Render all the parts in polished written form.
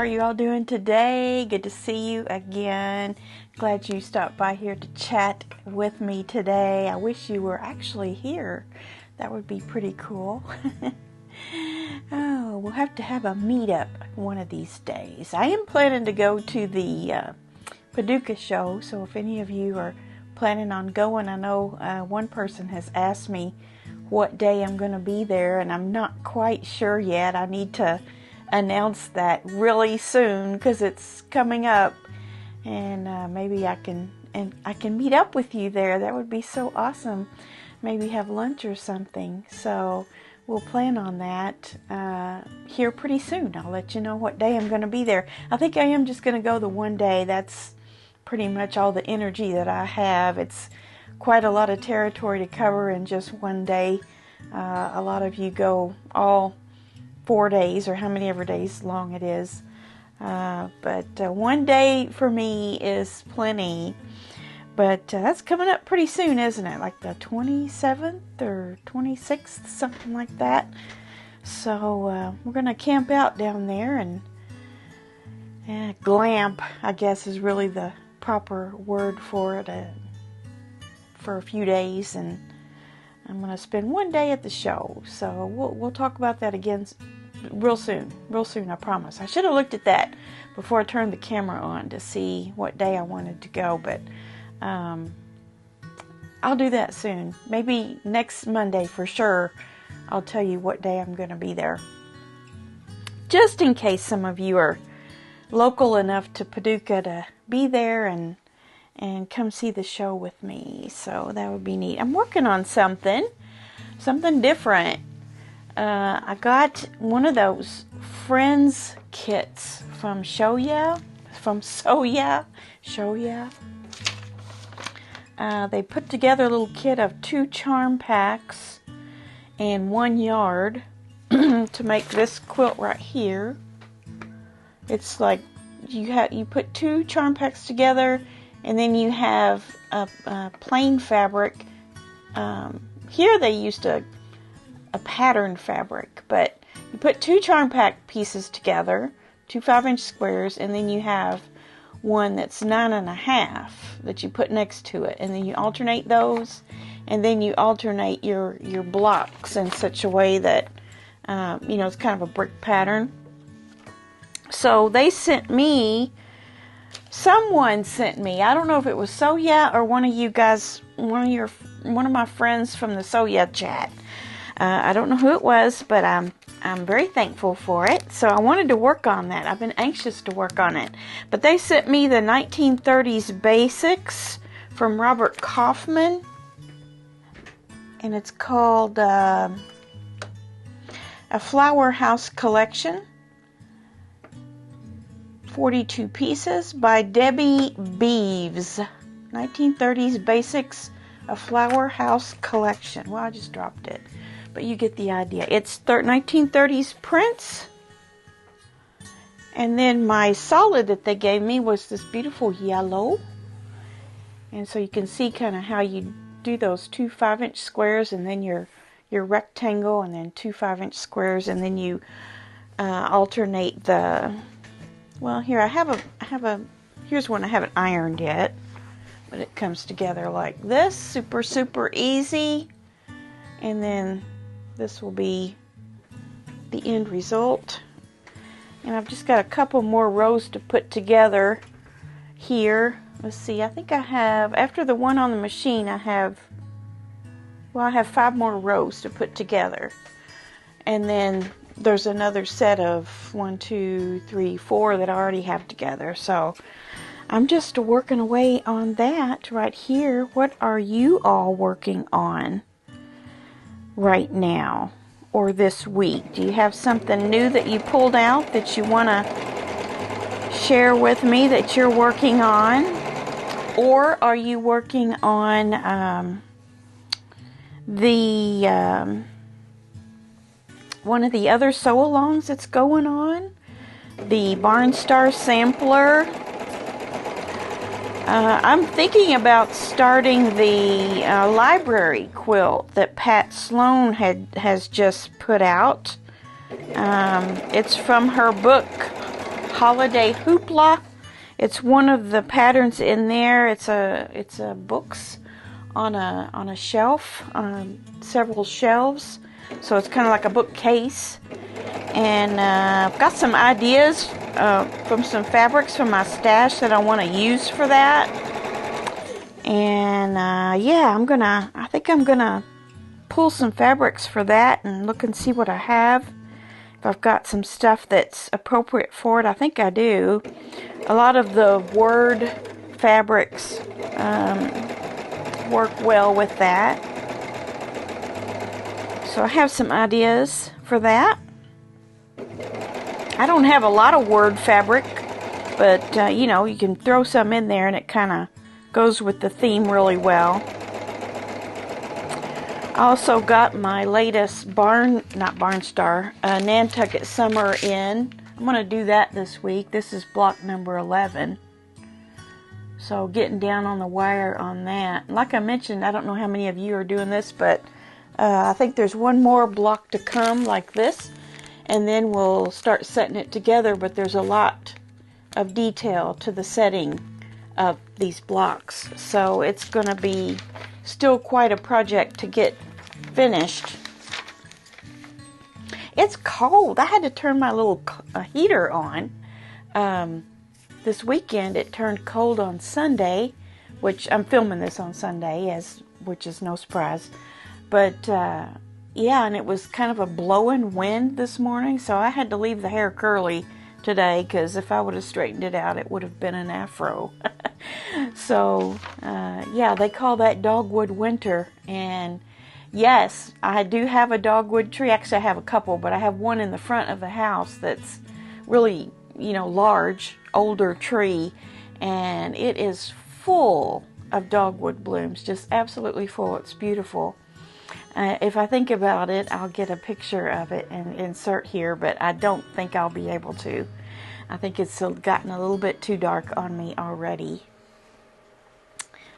are you all doing today? Good to see you again. Glad you stopped by here to chat with me today. I wish you were actually here. That would be pretty cool. Oh, we'll have to have a meetup one of these days. I am planning to go to the Paducah show, so if any of you are planning on going, I know one person has asked me what day I'm going to be there, and I'm not quite sure yet. I need to announce that really soon because it's coming up, and maybe I can meet up with you there. That would be so awesome. Maybe have lunch or something. So we'll plan on that here pretty soon. I'll let you know what day I'm going to be there. I think I am just going to go the one day. That's pretty much all the energy that I have. It's quite a lot of territory to cover in just one day. A lot of you go all 4 days or how many ever days long it is. But one day for me is plenty. But that's coming up pretty soon, isn't it? Like the 27th or 26th, something like that. So we're going to camp out down there and glamp, I guess, is really the proper word for it, for a few days. And I'm going to spend one day at the show. So we'll talk about that again real soon, I promise. I should have looked at that before I turned the camera on to see what day I wanted to go, but I'll do that soon. Maybe next Monday for sure. I'll tell you what day I'm going to be there. Just in case some of you are local enough to Paducah to be there and come see the show with me. So that would be neat. I'm working on something different. I got one of those Friends kits from Soya. They put together a little kit of 2 charm packs and 1 yard to make this quilt right here. It's like you put 2 charm packs together, and then you have a plain fabric. Here they used a patterned fabric, but you put 2 charm pack pieces together, 2 5-inch squares, and then you have one that's 9.5 that you put next to it, and then you alternate those, and then you alternate your blocks in such a way that it's kind of a brick pattern. So someone sent me, I don't know if it was Soya or one of you guys, one of my friends from the Soya chat. I don't know who it was, but I'm very thankful for it. So I wanted to work on that. I've been anxious to work on it. But they sent me the 1930s Basics from Robert Kaufman. And it's called A Flower House Collection. 42 pieces by Debbie Beeves. 1930s Basics, A Flower House Collection. Well, I just dropped it. But you get the idea. It's 1930s prints. And then my solid that they gave me was this beautiful yellow. And so you can see kind of how you do those 2 5-inch squares, and then your rectangle, and then 2 5-inch squares, and then you alternate the... Well, here here's one I haven't ironed yet. But it comes together like this. Super, super easy. And then this will be the end result. And I've just got a couple more rows to put together here. Let's see, I think I have, after the one on the machine, I have 5 more rows to put together. And then there's another set of 1, 2, 3, 4 that I already have together. So I'm just working away on that right here. What are you all working on right now or this week? Do you have something new that you pulled out that you want to share with me that you're working on? Or are you working on one of the other sew-alongs that's going on? The Barnstar Sampler. I'm thinking about starting the library quilt that Pat Sloan has just put out. It's from her book Holiday Hoopla. It's one of the patterns in there. It's a books on a shelf, on several shelves. So it's kind of like a bookcase. And I've got some ideas from some fabrics from my stash that I want to use for that. And yeah, I think I'm gonna pull some fabrics for that and look and see what I have. If I've got some stuff that's appropriate for it. I think I do. A lot of the word fabrics work well with that. So I have some ideas for that. I don't have a lot of word fabric, but you know, you can throw some in there and it kind of goes with the theme really well. I also got my latest Nantucket Summer in. I'm going to do that this week. This is block number 11. So getting down on the wire on that. Like I mentioned, I don't know how many of you are doing this, but I think there's one more block to come like this. And then we'll start setting it together, but there's a lot of detail to the setting of these blocks. So it's going to be still quite a project to get finished. It's cold. I had to turn my little heater on. This weekend it turned cold on Sunday, which I'm filming this on Sunday, which is no surprise. But yeah, and it was kind of a blowing wind this morning, so I had to leave the hair curly today, because if I would have straightened it out, it would have been an afro. So yeah, they call that dogwood winter. And yes, I do have a dogwood tree. Actually, I have a couple, but I have one in the front of the house that's really, you know, large, older tree, and it is full of dogwood blooms, just absolutely full. It's beautiful. If I think about it, I'll get a picture of it and insert here, but I don't think I'll be able to. I think it's gotten a little bit too dark on me already.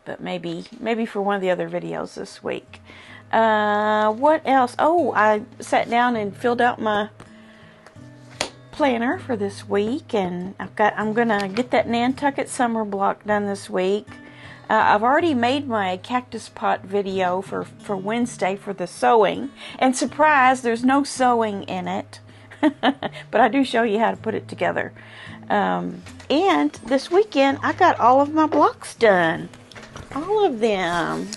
But maybe for one of the other videos this week. What else? Oh, I sat down and filled out my planner for this week, and I'm gonna get that Nantucket Summer block done this week. I've already made my cactus pot video for Wednesday for the sewing, and surprise, there's no sewing in it, but I do show you how to put it together. And this weekend I got all of my blocks done, all of them.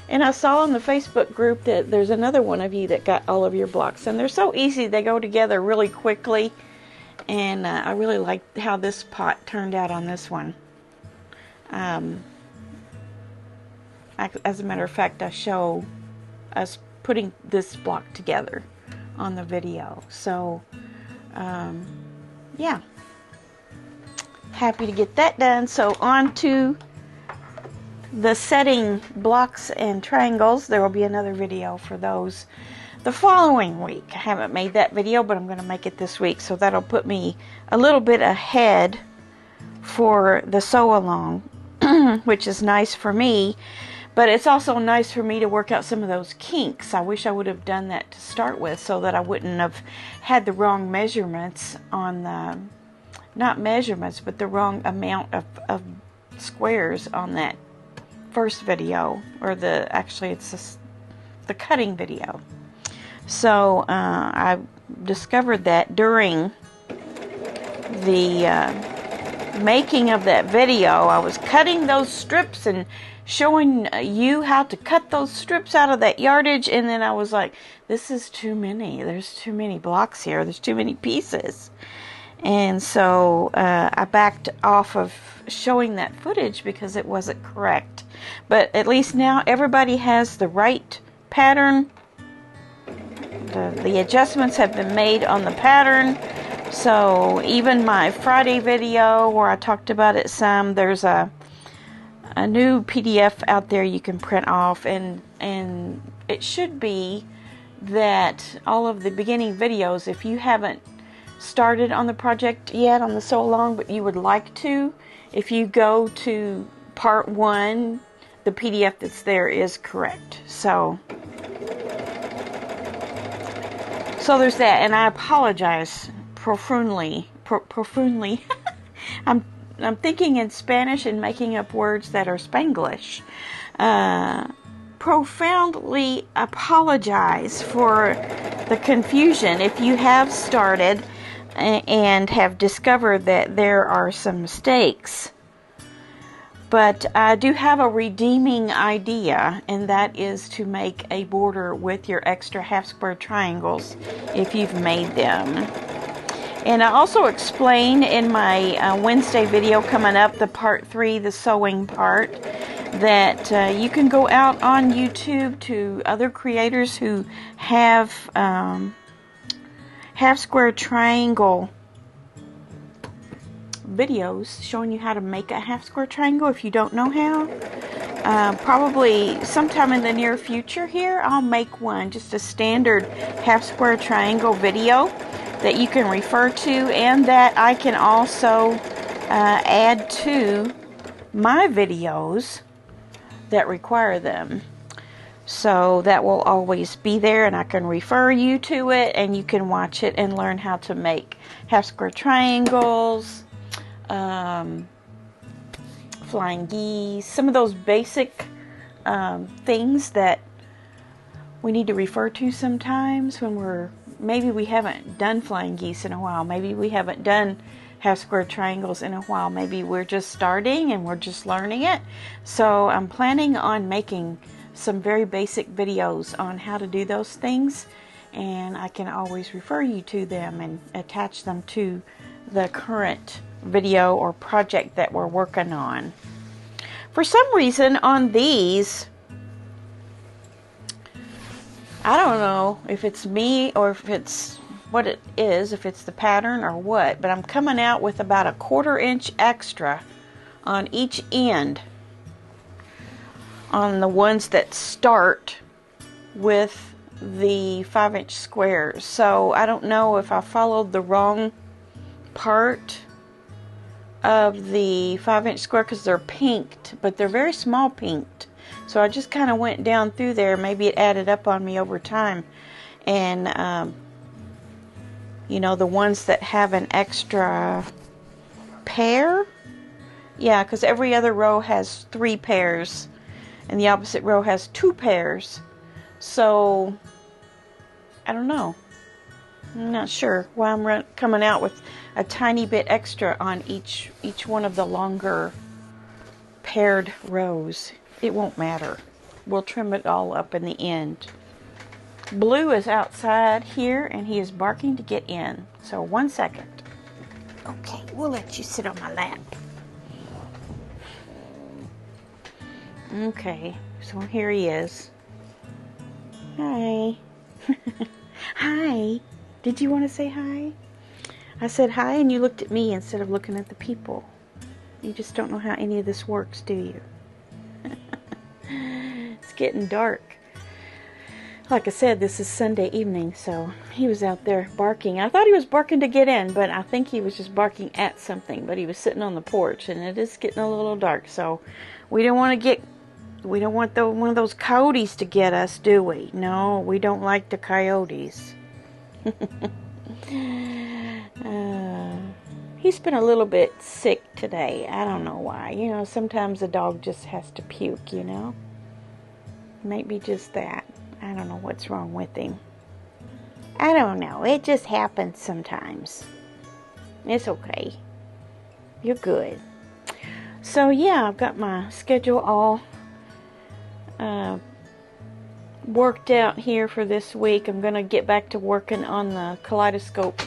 And I saw on the Facebook group that there's another one of you that got all of your blocks, and they're so easy, they go together really quickly. And I really like how this pot turned out on this one. As a matter of fact, I show us putting this block together on the video. So, yeah. Happy to get that done. So, on to the setting blocks and triangles. There will be another video for those the following week. I haven't made that video, but I'm going to make it this week. So, that'll put me a little bit ahead for the sew along, which is nice for me. But it's also nice for me to work out some of those kinks. I wish I would have done that to start with, so that I wouldn't have had the wrong measurements on the, not measurements, but the wrong amount of squares on that first video, or actually it's the cutting video. So I discovered that during the making of that video. I was cutting those strips and showing you how to cut those strips out of that yardage, and then I was like, this is too many. There's too many blocks here. There's too many pieces. And so I backed off of showing that footage because it wasn't correct. But at least now everybody has the right pattern. The adjustments have been made on the pattern. So even my Friday video where I talked about it some, there's a new PDF out there you can print off, and it should be that all of the beginning videos, if you haven't started on the project yet on the sew along, but you would like to, if you go to part 1, the PDF that's there is correct. So there's that, and I apologize profusely profoundly. I'm thinking in Spanish and making up words that are Spanglish. Profoundly apologize for the confusion if you have started and have discovered that there are some mistakes. But I do have a redeeming idea, and that is to make a border with your extra half square triangles if you've made them. And I also explain in my Wednesday video coming up, the part 3, the sewing part, that you can go out on YouTube to other creators who have half square triangle videos showing you how to make a half square triangle if you don't know how. Probably sometime in the near future here, I'll make one, just a standard half square triangle video that you can refer to, and that I can also add to my videos that require them. So that will always be there, and I can refer you to it, and you can watch it and learn how to make half square triangles, flying geese, some of those basic things that we need to refer to sometimes when maybe we haven't done flying geese in a while, maybe we haven't done half square triangles in a while, maybe we're just starting and we're just learning it. So I'm planning on making some very basic videos on how to do those things, and I can always refer you to them and attach them to the current video or project that we're working on. For some reason on these, I don't know if it's me or if it's what it is, if it's the pattern or what, but I'm coming out with about a 1/4 inch extra on each end on the ones that start with the 5-inch squares. So I don't know if I followed the wrong part of the 5-inch square because they're pinked, but they're very small pinked. So I just kind of went down through there. Maybe it added up on me over time. And, you know, the ones that have an extra pair. Yeah, because every other row has 3 pairs. And the opposite row has 2 pairs. So, I don't know. I'm not sure why I'm coming out with a tiny bit extra on each one of the longer paired rows. It won't matter. We'll trim it all up in the end. Blue is outside here and he is barking to get in. So 1 second. Okay, we'll let you sit on my lap. Okay, so here he is. Hi. Hi. Did you want to say hi? I said hi and you looked at me instead of looking at the people. You just don't know how any of this works, do you? It's getting dark. Like I said, this is Sunday evening, so he was out there barking. I thought he was barking to get in, but I think he was just barking at something. But he was sitting on the porch, and it is getting a little dark, so we don't want one of those coyotes to get us, do we? No, we don't like the coyotes. He's been a little bit sick today. I don't know why. You know, sometimes a dog just has to puke, you know. Maybe just that. I don't know what's wrong with him. I don't know. It just happens sometimes. It's okay. You're good. So yeah, I've got my schedule all worked out here for this week. I'm going to get back to working on the kaleidoscope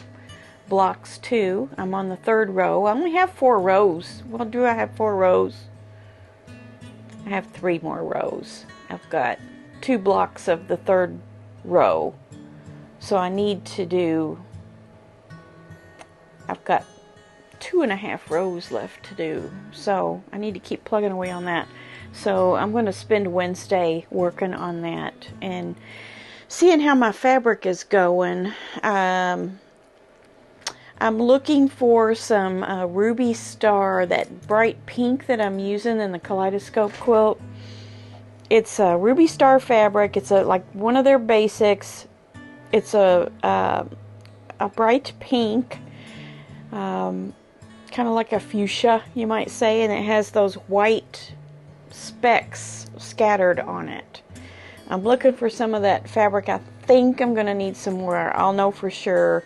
blocks too. I'm on the 3rd row. I only have 4 rows. Well, do I have 4 rows? I have 3 more rows. I've got 2 blocks of the 3rd row. So I need to do, I've got 2.5 rows left to do. So I need to keep plugging away on that. So I'm going to spend Wednesday working on that and seeing how my fabric is going. I'm looking for some Ruby Star, that bright pink that I'm using in the kaleidoscope quilt. It's a Ruby Star fabric. It's like one of their basics. It's a bright pink. kind of like a fuchsia, you might say, and it has those white specks scattered on it. I'm looking for some of that fabric. I think I'm going to need some more. I'll know for sure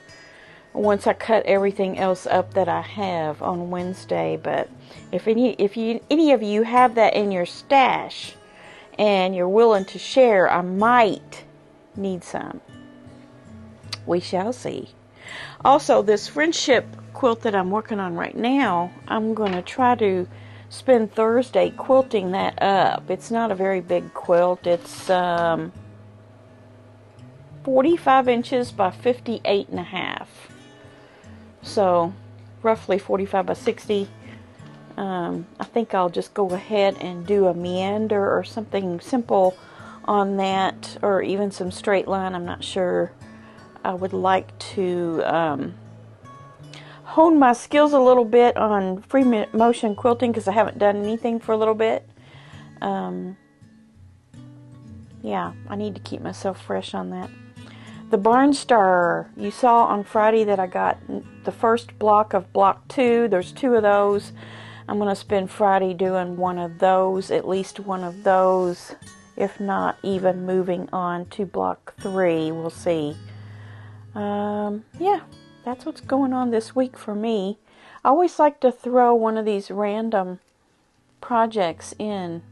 once I cut everything else up that I have on Wednesday. But if any of you have that in your stash and you're willing to share, I might need some. We shall see. Also, this friendship quilt that I'm working on right now, I'm going to try to spend Thursday quilting that up. It's not a very big quilt. It's 45 inches by 58 and a half. So roughly 45 by 60. I think I'll just go ahead and do a meander or something simple on that, or even some straight line. I'm not sure. I would like to hone my skills a little bit on free motion quilting because I haven't done anything for a little bit. Yeah, I need to keep myself fresh on that. The Barn Star, you saw on Friday that I got the first block of block 2. There's 2 of those. I'm going to spend Friday doing one of those, at least one of those, if not even moving on to block 3. We'll see. Yeah, that's what's going on this week for me. I always like to throw one of these random projects in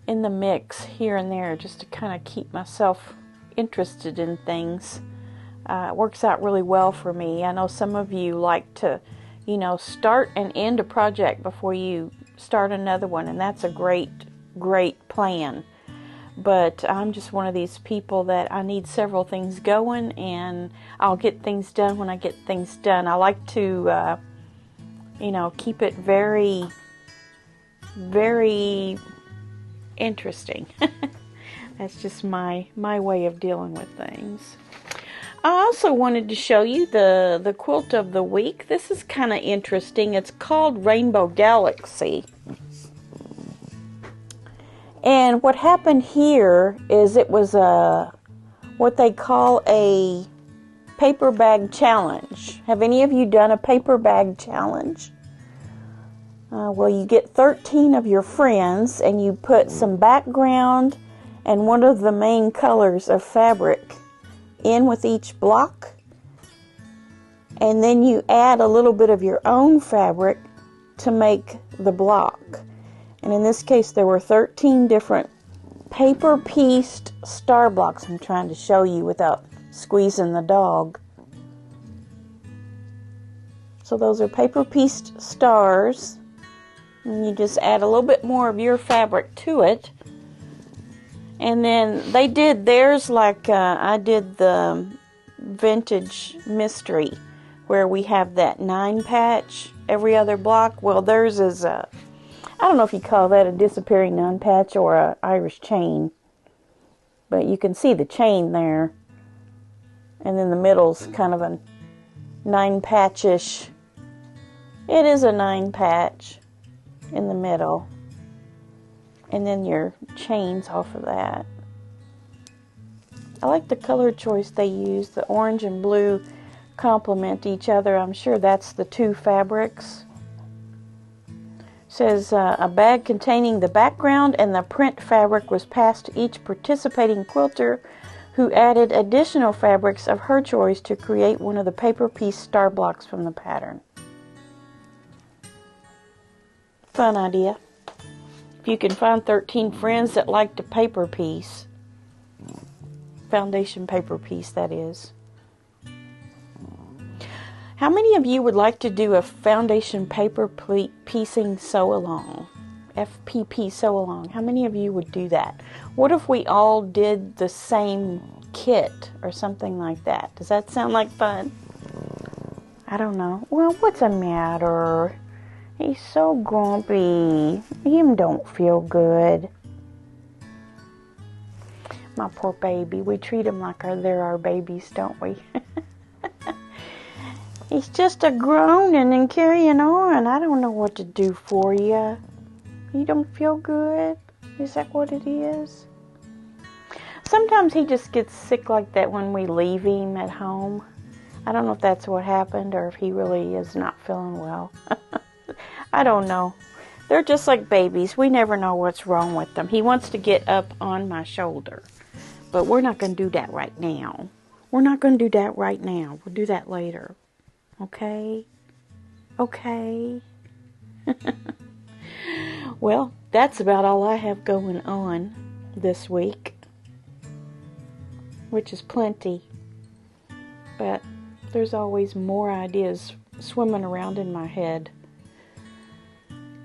the mix here and there just to kind of keep myself interested in things. It works out really well for me. I know some of you like to, start and end a project before you start another one, and that's a great plan. But I'm just one of these people that I need several things going, and I'll get things done when I get things done. I like to, keep it very, very interesting. That's just my way of dealing with things. I also wanted to show you the quilt of the week. This is kind of interesting. It's called Rainbow Galaxy. And what happened here is it was what they call a paper bag challenge. Have any of you done a paper bag challenge? Well, you get 13 of your friends and you put some background and one of the main colors of fabric in with each block. And then you add a little bit of your own fabric to make the block. And in this case, there were 13 different paper-pieced star blocks. I'm trying to show you without squeezing the dog. So those are paper-pieced stars. And you just add a little bit more of your fabric to it. And then they did theirs like I did the Vintage Mystery, where we have that 9 patch every other block. Well, theirs is I don't know if you call that a disappearing 9 patch or a Irish chain, but you can see the chain there, and then the middle's kind of a 9 patch-ish. It is a 9 patch in the middle, and then your chains off of that. I like the color choice they use. The orange and blue complement each other. I'm sure that's the 2 fabrics. Says a bag containing the background and the print fabric was passed to each participating quilter, who added additional fabrics of her choice to create one of the paper piece star blocks from the pattern. Fun idea. If you can find 13 friends that like to paper piece, foundation paper piece, that is. How many of you would like to do a foundation paper piecing sew-along? FPP sew-along. How many of you would do that? What if we all did the same kit or something like that? Does that sound like fun? I don't know. Well, what's the matter? He's so grumpy. Him don't feel good. My poor baby. We treat him like they're our babies, don't we? He's just a groaning and carrying on. I don't know what to do for you. You don't feel good? Is that what it is? Sometimes he just gets sick like that when we leave him at home. I don't know if that's what happened or if he really is not feeling well. I don't know. They're just like babies. We never know what's wrong with them. He wants to get up on my shoulder, but we're not going to do that right now. We're not going to do that right now. We'll do that later. Okay? Okay? Well, that's about all I have going on this week, which is plenty. But there's always more ideas swimming around in my head.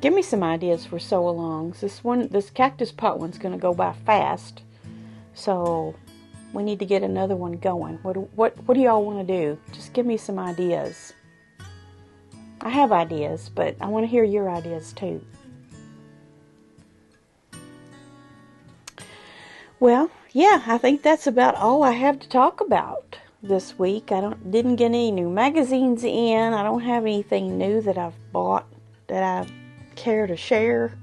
Give me some ideas for sew-alongs. This cactus pot one's going to go by fast, so we need to get another one going. What do y'all want to do? Just give me some ideas. I have ideas, but I want to hear your ideas too. Well, yeah, I think that's about all I have to talk about this week. I didn't get any new magazines in. I don't have anything new that I've bought that I care to share.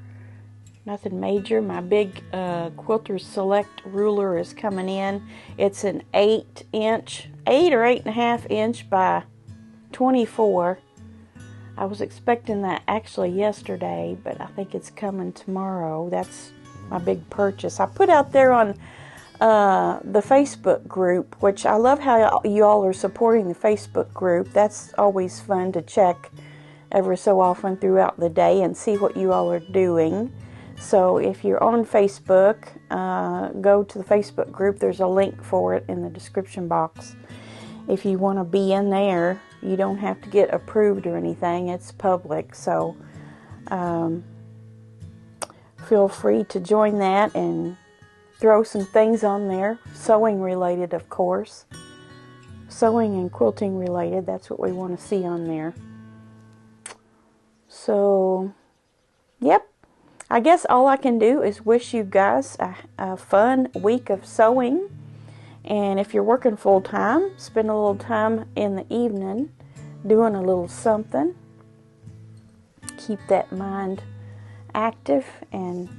Nothing major. My big Quilter Select ruler is coming in. It's an 8 or 8.5 inch by 24. I was expecting that actually yesterday, but I think it's coming tomorrow. That's my big purchase. I put out there on the Facebook group, which I love how you all are supporting the Facebook group. That's always fun to check ever so often throughout the day and see what you all are doing. So if you're on Facebook, go to the Facebook group. There's a link for it in the description box. If you want to be in there, you don't have to get approved or anything. It's public, so feel free to join that and throw some things on there. Sewing related, of course. Sewing and quilting related. That's what we want to see on there. So, yep. I guess all I can do is wish you guys a fun week of sewing. And if you're working full time, spend a little time in the evening doing a little something. Keep that mind active and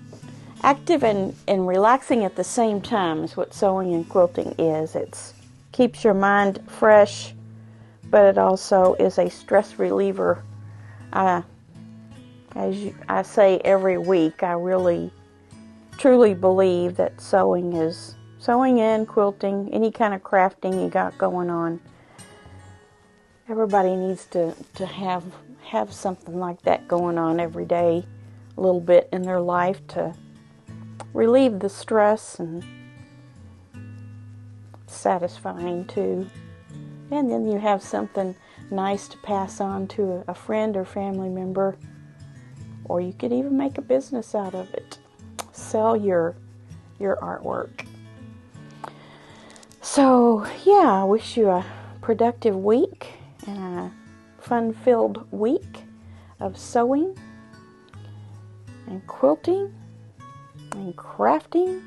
relaxing at the same time is what sewing and quilting is. It keeps your mind fresh, but it also is a stress reliever. As I say every week, I really truly believe that sewing and quilting, any kind of crafting you got going on, everybody needs to have something like that going on every day, a little bit in their life to relieve the stress, and satisfying too. And then you have something nice to pass on to a friend or family member, or you could even make a business out of it. Sell your artwork. So, yeah, I wish you a productive week and a fun-filled week of sewing and quilting and crafting.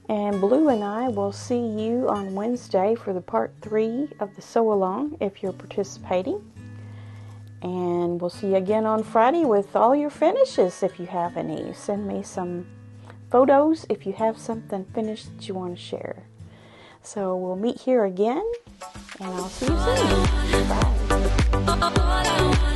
And Blue and I will see you on Wednesday for the part 3 of the sew-along if you're participating. And we'll see you again on Friday with all your finishes if you have any. Send me some photos if you have something finished that you want to share. So we'll meet here again, and I'll see you soon. Bye.